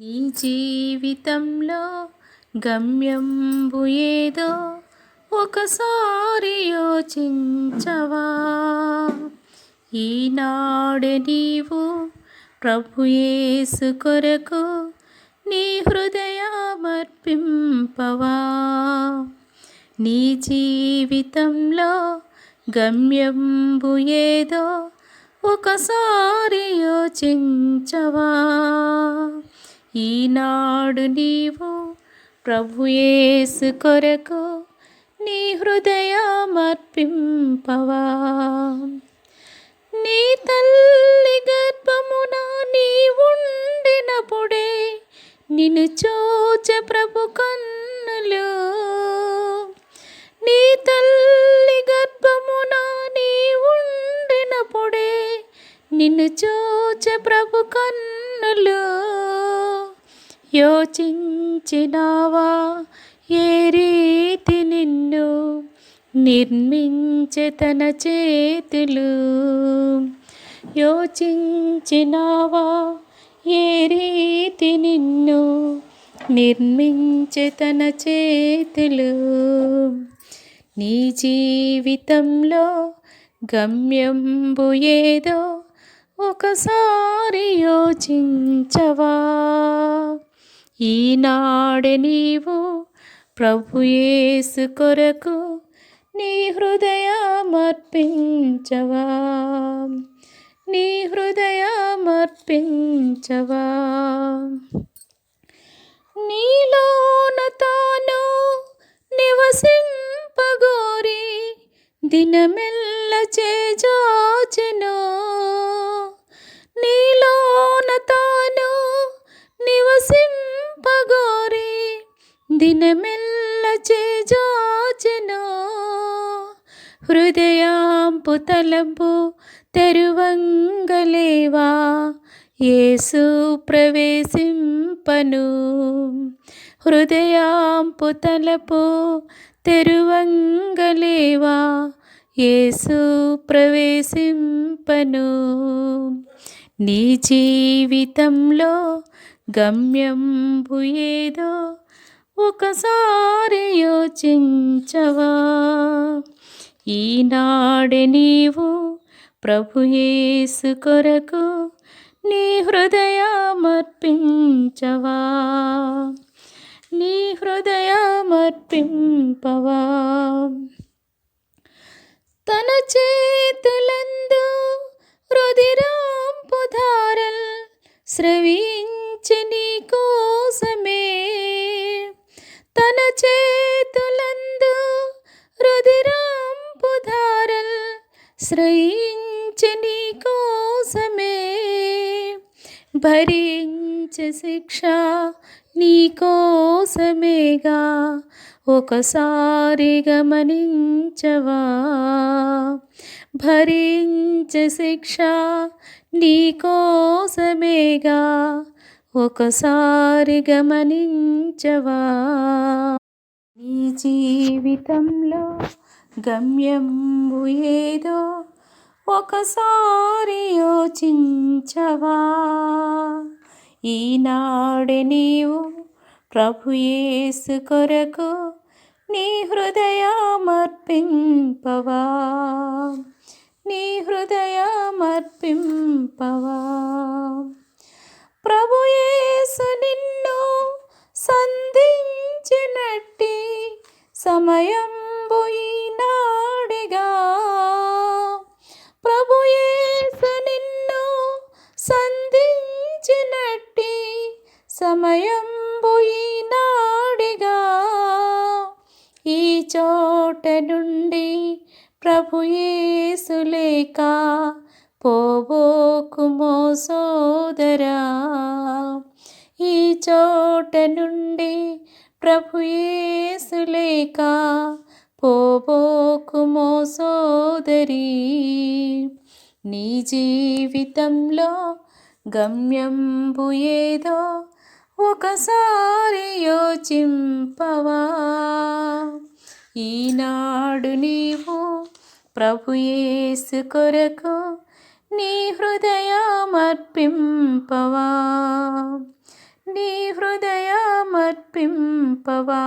నీ జీవితంలో గమ్యంబు ఏదో ఒకసారి యోచించవా? ఈనాడు నీవు ప్రభు యేసు కొరకు నీ హృదయమర్పింపవా? నీ జీవితంలో గమ్యంబు ఏదో ఒకసారి యోచించవా? ఈనాడు నీవు ప్రభు యేసు కొరకు నీ హృదయమర్పింపవా? నీ తల్లి గర్భమున నీ ఉండినప్పుడే నిన్ను చూచే ప్రభు కన్నులు. నీ తల్లి గర్భమున నీ ఉండినప్పుడే నిన్ను చూచే ప్రభు కన్నులు. యోచించినావా ఏ రీతి నిన్ను నిర్మించే తన చేతులు? యోచించినావా ఏ రీతి నిన్ను నిర్మించే తన చేతులు? నీ జీవితంలో గమ్యంబు ఏదో ఒకసారి యోచించవా? ఈనాడు నీవు ప్రభు యేసు కొరకు నీ హృదయమర్పించవా? నీ హృదయమర్పించవా? నీలోన తాను నివసింపగోరి దినమెల్ల చేజాచెను. నీలోన తాను నివసింపగోరి దినమెల్ల చేజాచెను. హృదయాంపు తలంపు తెరువంగలేవా యేసు ప్రవేశింపను. హృదయాంపు తలపు తెరువంగలేవా యేసు ప్రవేశింపను. నీ జీవితంలో గమ్యంబు ఏదో ఒకసారి యోచించవా? ఈనాడు నీవు ప్రభు యేసు కొరకు నీ హృదయమర్పించవా? నీ హృదయమర్పింపవా? తన చేతులందు రుధిరంపు ధారల్ స్రవించె నీ కోసమే. తన చేతులందు రుధిరంపు ధారల్ స్రవించె నీ కోసమే. భరించే శిక్ష నీ కోసమేగా ఒకసారి గమనించవా? భరించే శిక్ష నీ కోసమేగా ఒకసారి గమనించవా? నీ జీవితంలో గమ్యంబు ఏదో ఒకసారి యోచించవా? ఈనాడు నీవు ప్రభు యేసు కొరకు నీ హృదయమర్పింపవా? నీ హృదయమర్పింపవా? ప్రభు యేసు నిన్ను సంధించినట్టి సమయంబు ఈనాడిగా. ప్రభు యేసు నిన్ను సంధించినట్టి సమయంబు ఈనాడిగా. ఈ చోట నుండి ప్రభు యేసు లేక పోబోకుమో సోదరా. ఈ చోట నుండి ప్రభు యేసు లేక పోబోకుమో సోదరి. నీ జీవితంలో గమ్యంబు ఏదో ఒకసారి యోచింపవా? ఈనాడు నీవు ప్రభు యేసు కొరకు నీ హృదయమర్పింపవా? నీ హృదయమర్పింపవా.